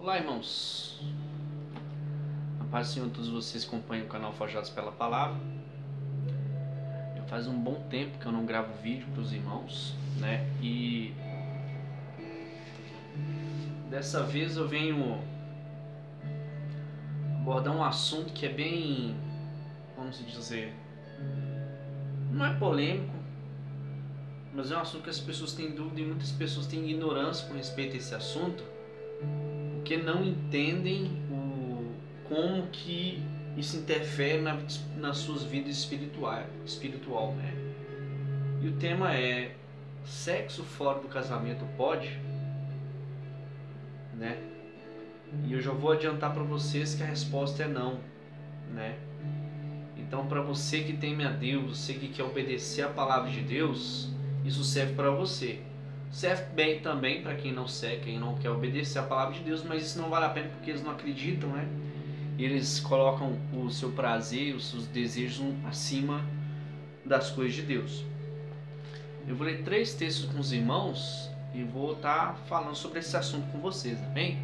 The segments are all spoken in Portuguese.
Olá, irmãos. A paz do Senhor a todos vocês que acompanham o canal Forjados pela Palavra. Já faz um bom tempo que eu não gravo vídeo para os irmãos, né? E dessa vez eu venho abordar um assunto que é bem, vamos dizer, não é polêmico, mas é um assunto que as pessoas têm dúvida e muitas pessoas têm ignorância com respeito a esse assunto, porque não entendem como que isso interfere nas suas vidas espiritual, né? E o tema é: sexo fora do casamento pode? Né? E eu já vou adiantar para vocês que a resposta é não, né? Então, para você que teme a Deus, você que quer obedecer a palavra de Deus, isso serve para você. Serve bem também para quem não segue, quem não quer obedecer a palavra de Deus, mas isso não vale a pena porque eles não acreditam, né? Eles colocam o seu prazer, os seus desejos acima das coisas de Deus. Eu vou ler 3 textos com os irmãos e vou estar falando sobre esse assunto com vocês, amém?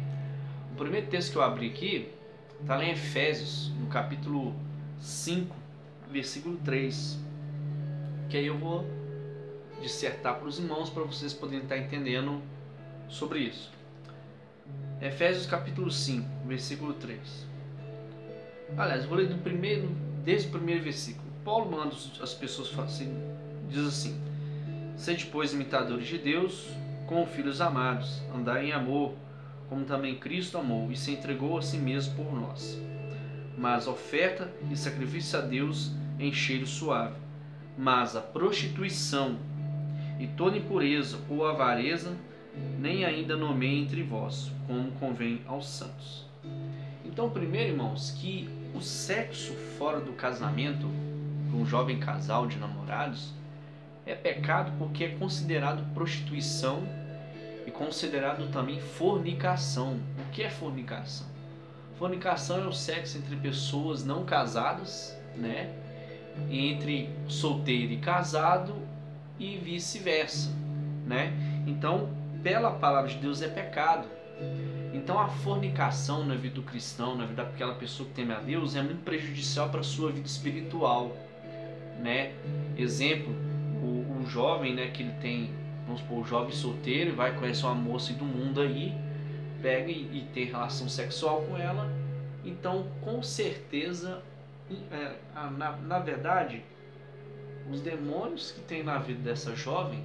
O primeiro texto que eu abri aqui está lá em Efésios, no capítulo 5, versículo 3, que aí eu vou dissertar para os irmãos para vocês poderem estar entendendo sobre isso. Efésios capítulo 5, versículo 3. Aliás, eu vou ler desde o primeiro versículo. Paulo manda as pessoas assim, diz assim: sede, pois, imitadores de Deus, como filhos amados, andai em amor, como também Cristo amou e se entregou a si mesmo por nós. Mas oferta e sacrifício a Deus em cheiro suave. Mas a prostituição e toda impureza ou avareza nem ainda nomeiem entre vós, como convém aos santos. Então, primeiro, irmãos, que o sexo fora do casamento, para um jovem casal de namorados, é pecado porque é considerado prostituição e considerado também fornicação. O que é fornicação? Fornicação é o sexo entre pessoas não casadas, né? Entre solteiro e casado e vice-versa, né? Então, pela palavra de Deus, é pecado. Então, a fornicação na vida do cristão, na vida daquela pessoa que teme a Deus, é muito prejudicial para a sua vida espiritual, né? Exemplo, o jovem, né, que ele tem, vamos supor, o jovem solteiro, vai conhecer uma moça do mundo aí, pega e tem relação sexual com ela. Então, com certeza, na verdade, os demônios que tem na vida dessa jovem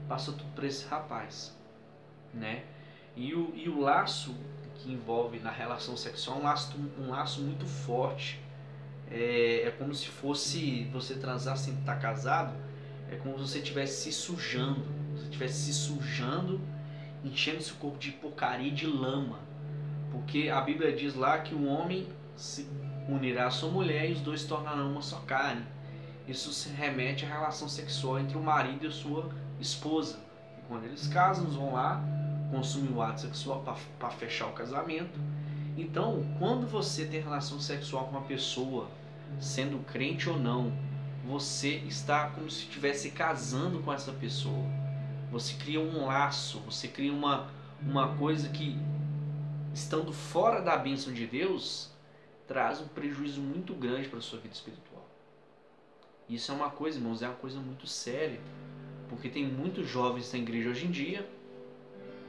passam tudo para esse rapaz, né? E o laço que envolve na relação sexual é um laço muito forte. É como se fosse você transar sem estar casado. É como se você estivesse se sujando. Você estivesse se sujando, enchendo seu corpo de porcaria e de lama. Porque a Bíblia diz lá que o homem se unirá à sua mulher e os dois se tornarão uma só carne. Isso se remete à relação sexual entre o marido e a sua esposa. E quando eles casam, eles vão lá consumir o ato sexual para fechar o casamento. Então, quando você tem relação sexual com uma pessoa, sendo crente ou não, você está como se estivesse casando com essa pessoa. Você cria um laço, você cria uma coisa que, estando fora da bênção de Deus, traz um prejuízo muito grande para a sua vida espiritual. Isso é uma coisa, irmãos, é uma coisa muito séria, porque tem muitos jovens na igreja hoje em dia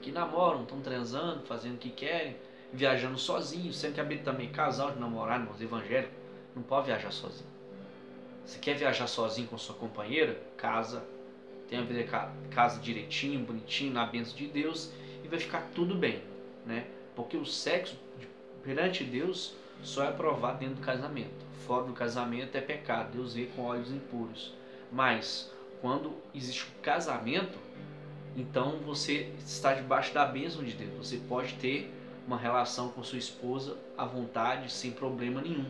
que namoram, estão transando, fazendo o que querem, viajando sozinhos, sendo que a Bíblia também, casal de namorado, irmãos, evangélico, não pode viajar sozinho. Se quer viajar sozinho com sua companheira, casa, tenha a vida, casa direitinho, bonitinho, na bênção de Deus, e vai ficar tudo bem, né? Porque o sexo perante Deus só é aprovado dentro do casamento. Fora do casamento é pecado, Deus vê com olhos impuros. Mas quando existe um casamento, então você está debaixo da bênção de Deus. Você pode ter uma relação com sua esposa à vontade, sem problema nenhum,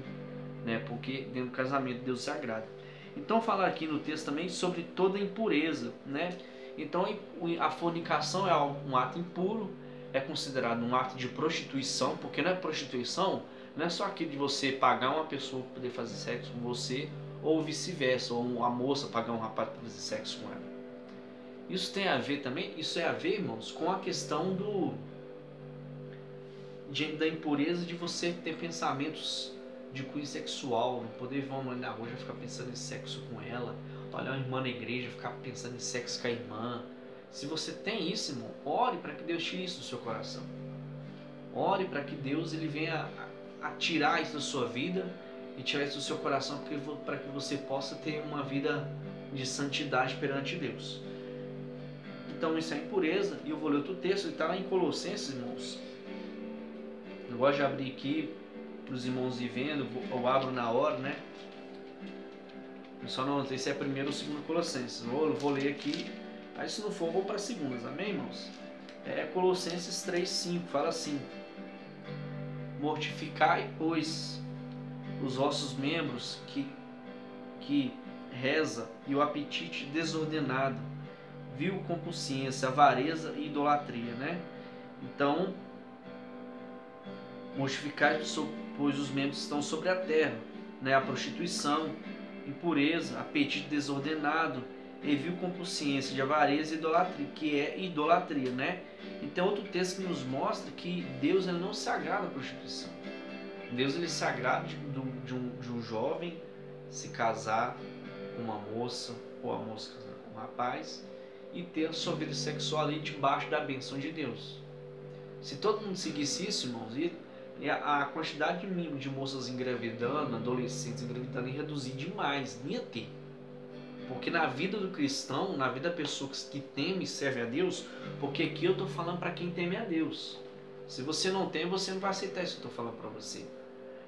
né? Porque dentro do casamento Deus se agrada. Então, falar aqui no texto também sobre toda impureza, né? Então, a fornicação é um ato impuro, é considerado um ato de prostituição, porque não é prostituição, não é só aquilo de você pagar uma pessoa para poder fazer sexo com você, ou vice-versa, ou a moça pagar um rapaz para fazer sexo com ela. Isso tem a ver também, isso é a ver, irmãos, com a questão diante da impureza de você ter pensamentos de cunho sexual, não poder ver uma mulher na rua e ficar pensando em sexo com ela, olhar uma irmã na igreja e ficar pensando em sexo com a irmã. Se você tem isso, irmão, ore para que Deus tire isso do seu coração. Ore para que Deus ele venha a tirar isso da sua vida e tirar isso do seu coração, para que você possa ter uma vida de santidade perante Deus. Então isso é impureza, e eu vou ler outro texto, ele está lá em Colossenses, irmãos. Eu gosto de abrir aqui para os irmãos ir vendo, eu abro na hora, né? Eu só não sei se é primeiro ou segundo Colossenses. Eu vou ler aqui, aí se não for, eu vou para segundas, amém, irmãos? Colossenses 3,5, fala assim: mortificai, pois, os vossos membros que reza e o apetite desordenado, vil concupiscência, avareza e idolatria, né? Então, mortificai, pois os membros estão sobre a terra, né? A prostituição, impureza, apetite desordenado e vil concupiscência de avareza e idolatria, que é idolatria, né? Então, outro texto que nos mostra que Deus ele não se agrada da prostituição. Deus ele se agrada de um jovem se casar com uma moça, ou a moça casar com um rapaz, e ter a sua vida sexual ali debaixo da bênção de Deus. Se todo mundo seguisse isso, irmãos, a quantidade de moças engravidando, adolescentes engravidando, ia reduzir demais, ia ter. Porque na vida do cristão, na vida da pessoa que teme e serve a Deus, porque aqui eu estou falando para quem teme a Deus. Se você não tem, você não vai aceitar isso que eu estou falando para você.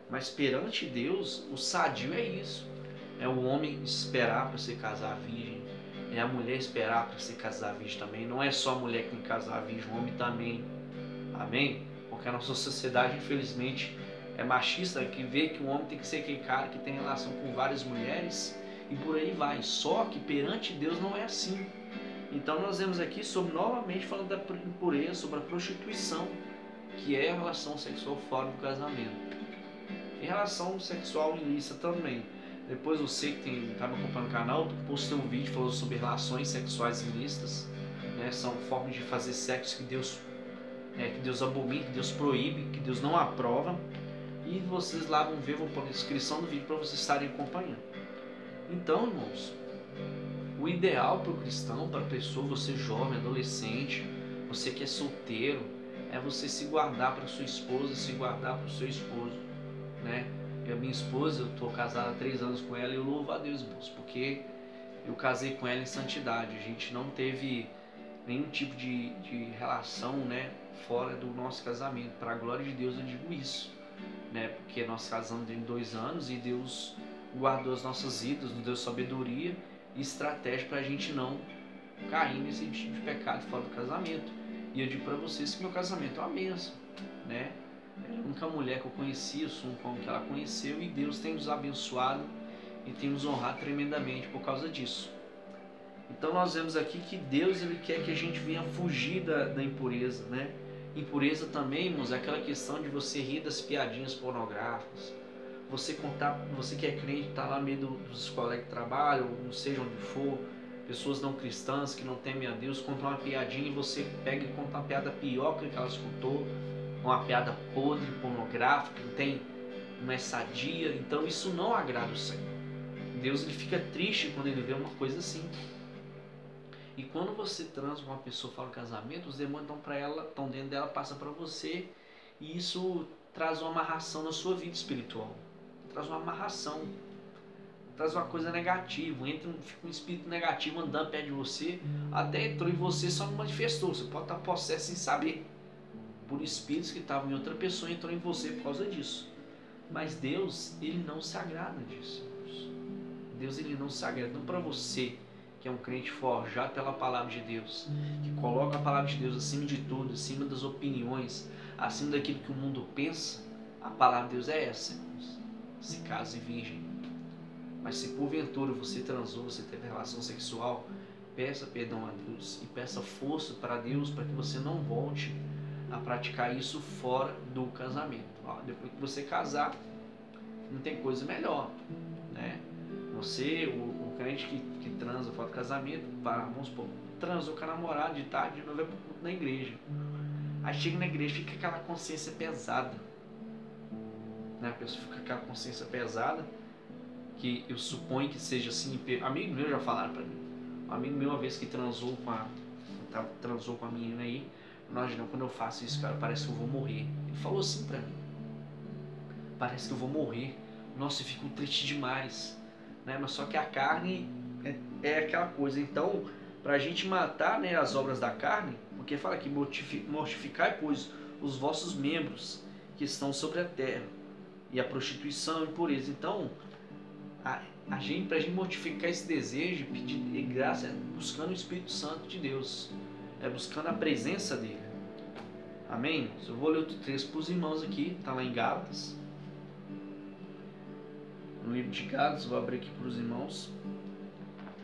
Mas perante Deus, o sadio é isso. É o homem esperar para se casar virgem. É a mulher esperar para se casar virgem também. Não é só a mulher que tem que casar virgem, o homem também. Amém? Porque a nossa sociedade, infelizmente, é machista, que vê que o homem tem que ser aquele cara que tem relação com várias mulheres e por aí vai. Só que perante Deus não é assim. Então nós vemos aqui sobre, novamente falando da impureza, sobre a prostituição, que é a relação sexual fora do casamento. E relação sexual ilícita também. Depois você que está me acompanhando no canal, eu postei um vídeo falando sobre relações sexuais ilícitas, né? São formas de fazer sexo que Deus abomina, que Deus proíbe, que Deus não aprova. E vocês lá vão ver, vou pôr na descrição do vídeo para vocês estarem acompanhando. Então, irmãos, o ideal para o cristão, para a pessoa, você jovem, adolescente, você que é solteiro, é você se guardar para sua esposa, se guardar para o seu esposo, né? A minha esposa, eu estou casado há 3 anos com ela e eu louvo a Deus, irmãos, porque eu casei com ela em santidade. A gente não teve nenhum tipo de relação, né, fora do nosso casamento. Para a glória de Deus eu digo isso, né? Porque nós casamos em 2 anos e Deus guardou as nossas vidas, nos deu sabedoria e estratégia para a gente não cair nesse tipo de pecado fora do casamento. E eu digo para vocês que meu casamento é uma bênção, né? É a única mulher que eu conheci, eu sou um como que ela conheceu, e Deus tem nos abençoado e tem nos honrado tremendamente por causa disso. Então nós vemos aqui que Deus ele quer que a gente venha fugir da impureza, né? Impureza também, irmãos, é aquela questão de você rir das piadinhas pornográficas. Você que é crente, está lá no meio dos colegas de trabalho, não seja onde for, pessoas não cristãs que não temem a Deus, contam uma piadinha e você pega e conta uma piada pior que elas contou, uma piada podre, pornográfica, não tem, não é sadia. Então isso não agrada o Senhor. Deus ele fica triste quando ele vê uma coisa assim. E quando você transa com uma pessoa fora do casamento, os demônios estão dentro dela, passam para você, e isso traz uma amarração na sua vida espiritual. Traz uma amarração, traz uma coisa negativa, fica um espírito negativo andando perto de você, até entrou em você, só não manifestou. Você pode estar possesso sem saber, por espíritos que estavam em outra pessoa, entrou em você por causa disso. Mas Deus, ele não se agrada disso. Deus, ele não se agrada. Não para você que é um crente forjado pela palavra de Deus, que coloca a palavra de Deus acima de tudo, acima das opiniões, acima daquilo que o mundo pensa. A palavra de Deus é essa, irmãos. Se case virgem. Mas se porventura você transou, você teve relação sexual, peça perdão a Deus e peça força para Deus para que você não volte a praticar isso fora do casamento. Depois que você casar, não tem coisa melhor, né? Você, o crente que transa fora do casamento, vamos supor, transou com a namorada de tarde, de novo é pro culto na igreja. Aí chega na igreja e fica aquela consciência pesada, né? A pessoa fica com aquela consciência pesada, que eu suponho que seja assim. Amigo meu já falaram pra mim. Um amigo meu, uma vez que transou com a menina aí, nós não, quando eu faço isso, cara, parece que eu vou morrer. Ele falou assim pra mim: parece que eu vou morrer. Nossa, eu fico triste demais, né? Mas só que a carne é aquela coisa. Então, pra gente matar, né, as obras da carne, porque fala que mortificai, pois, os vossos membros que estão sobre a terra, e a prostituição, a impureza. Então, pra gente mortificar esse desejo, pedir graça, é buscando o Espírito Santo de Deus, é buscando a presença dele. Amém? Eu vou ler outro texto para os irmãos aqui, está lá em Gálatas, no livro de Gálatas, vou abrir aqui para os irmãos.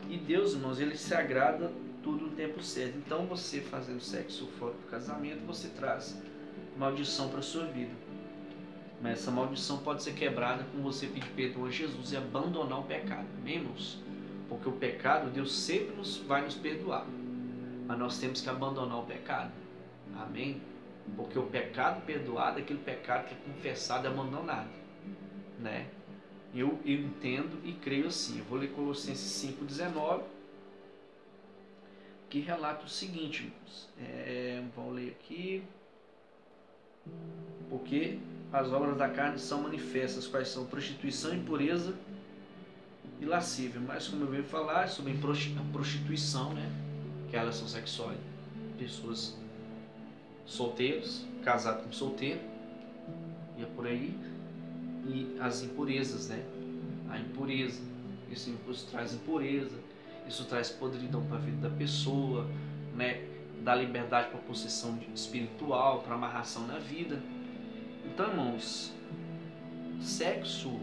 E Deus, irmãos, ele se agrada tudo no tempo certo. Então, você fazendo sexo fora do casamento, você traz maldição para a sua vida. Mas essa maldição pode ser quebrada com você pedir perdão a Jesus e abandonar o pecado. Amém, irmãos? Porque o pecado, Deus sempre vai nos perdoar. Mas nós temos que abandonar o pecado. Amém? Porque o pecado perdoado é aquele pecado que é confessado e abandonado, né? Eu entendo e creio assim. Eu vou ler Colossenses 5,19, que relata o seguinte, irmãos. Vamos ler aqui. Porque as obras da carne são manifestas, quais são prostituição, impureza e lascívia. Mas como eu venho falar sobre a prostituição, né? Que é a relação sexual, pessoas solteiros, casados com solteiro, e é por aí. E as impurezas, né? A impureza, isso traz impureza, isso traz podridão para a vida da pessoa, né? Dá liberdade para possessão espiritual, para amarração na vida. Então, irmãos, sexo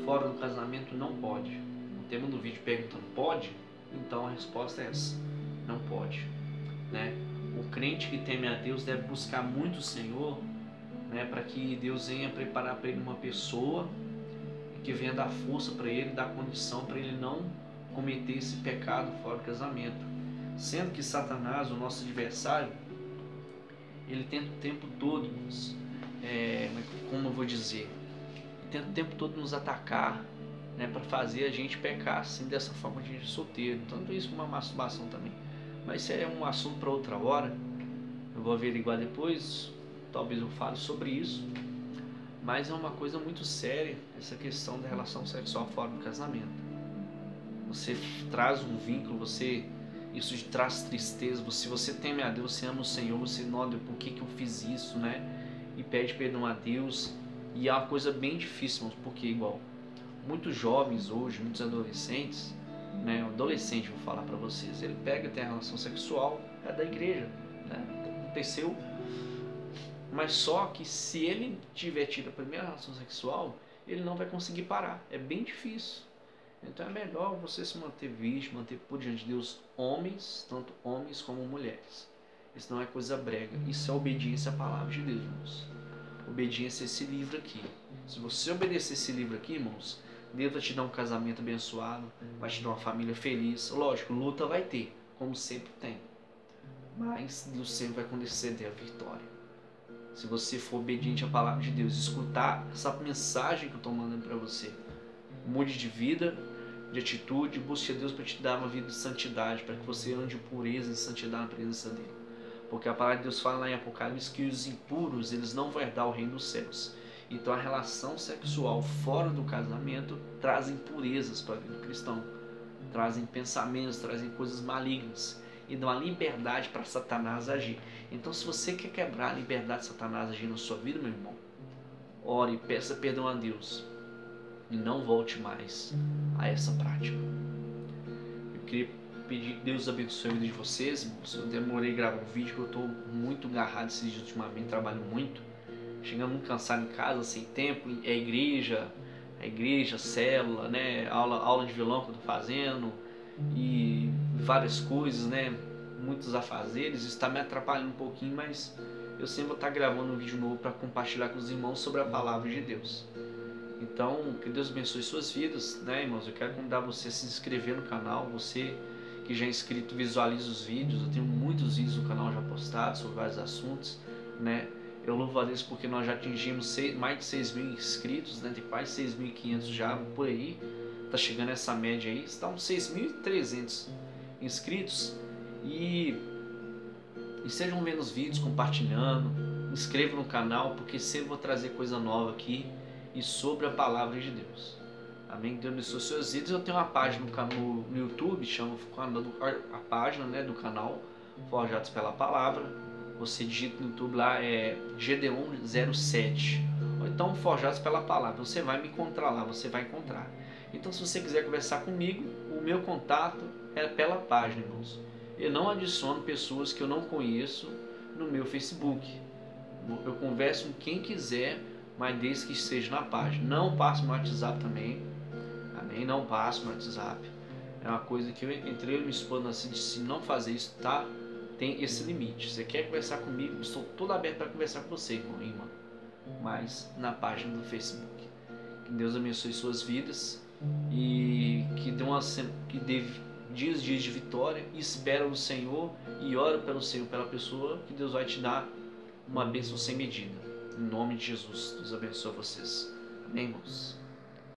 fora do casamento não pode. O tema do vídeo perguntando pode? Então a resposta é essa: não pode, né? O crente que teme a Deus deve buscar muito o Senhor, né, para que Deus venha preparar para ele uma pessoa que venha dar força para ele, dar condição para ele não cometer esse pecado fora do casamento. Sendo que Satanás, o nosso adversário, ele tenta o tempo todo, como eu vou dizer, ele tenta o tempo todo nos atacar, né, para fazer a gente pecar assim, dessa forma de solteiro, tanto isso como a masturbação também. Mas isso é um assunto para outra hora, eu vou averiguar depois, talvez eu fale sobre isso. Mas é uma coisa muito séria essa questão da relação sexual fora do casamento. Você traz um vínculo, isso traz tristeza. Se você teme a Deus, você ama o Senhor, você nota por que eu fiz isso, né? E pede perdão a Deus. E é uma coisa bem difícil, porque igual muitos jovens hoje, muitos adolescentes, né? O adolescente, vou falar para vocês, ele pega, tem a relação sexual, é da igreja, né? Aconteceu. Mas só que se ele tiver tido a primeira relação sexual, ele não vai conseguir parar. É bem difícil. Então é melhor você se manter virgem, manter por diante de Deus homens, tanto homens como mulheres. Isso não é coisa brega. Isso é obediência à palavra de Deus, irmãos. Obediência a esse livro aqui. Se você obedecer esse livro aqui, irmãos, Deus vai te dar um casamento abençoado, vai te dar uma família feliz. Lógico, luta vai ter, como sempre tem. Mas Deus sempre vai conceder a vitória. Se você for obediente à palavra de Deus, escutar essa mensagem que eu estou mandando para você, mude de vida, de atitude, busque a Deus para te dar uma vida de santidade, para que você ande em pureza e santidade na presença dele. Porque a palavra de Deus fala lá em Apocalipse que os impuros, eles não vão herdar o reino dos céus. Então a relação sexual fora do casamento traz impurezas para a vida do cristão, trazem pensamentos, trazem coisas malignas e dão a liberdade para Satanás agir. Então, se você quer quebrar a liberdade de Satanás agir na sua vida, meu irmão, ore e peça perdão a Deus e não volte mais a essa prática. Eu queria pedir que Deus abençoe a vida de vocês, irmãos. Eu demorei a gravar um vídeo que eu estou muito agarrado esses dias ultimamente, trabalho muito, chegando muito cansado em casa, sem tempo, a igreja, célula, né, aula de violão que eu estou fazendo e várias coisas, né, muitos afazeres. Isso está me atrapalhando um pouquinho, mas eu sempre vou estar gravando um vídeo novo para compartilhar com os irmãos sobre a palavra de Deus. Então, que Deus abençoe suas vidas, né, irmãos? Eu quero convidar você a se inscrever no canal, você que já é inscrito visualiza os vídeos. Eu tenho muitos vídeos no canal já postados sobre vários assuntos, né? Eu louvo a Deus porque nós já atingimos mais de 6 mil inscritos, né? Tem quase 6.500 já por aí. Tá chegando essa média aí. Está uns 6.300 inscritos. E estejam vendo os vídeos, compartilhando. Inscreva no canal, porque sempre vou trazer coisa nova aqui e sobre a palavra de Deus. Amém? Deus abençoe seus vídeos. Eu tenho uma página no YouTube, chama a página, né, do canal Forjados pela Palavra. Você digita no YouTube lá, Gedeon07, ou então Forjados pela Palavra. Você vai me encontrar lá, você vai encontrar. Então, se você quiser conversar comigo, o meu contato é pela página, irmãos. Eu não adiciono pessoas que eu não conheço no meu Facebook. Eu converso com quem quiser, mas desde que esteja na página. Não passo no WhatsApp também. Amém? Não passo no WhatsApp. É uma coisa que eu entrei no minha esposa assim, disse, não fazer isso, tá? Tem esse limite. Você quer conversar comigo? Estou todo aberto para conversar com você, irmão, irmã. Mas na página do Facebook. Que Deus abençoe suas vidas e que dê dias de vitória. E espera no Senhor e ora pelo Senhor, pela pessoa, que Deus vai te dar uma bênção sem medida. Em nome de Jesus, Deus abençoe vocês. Amém, irmãos?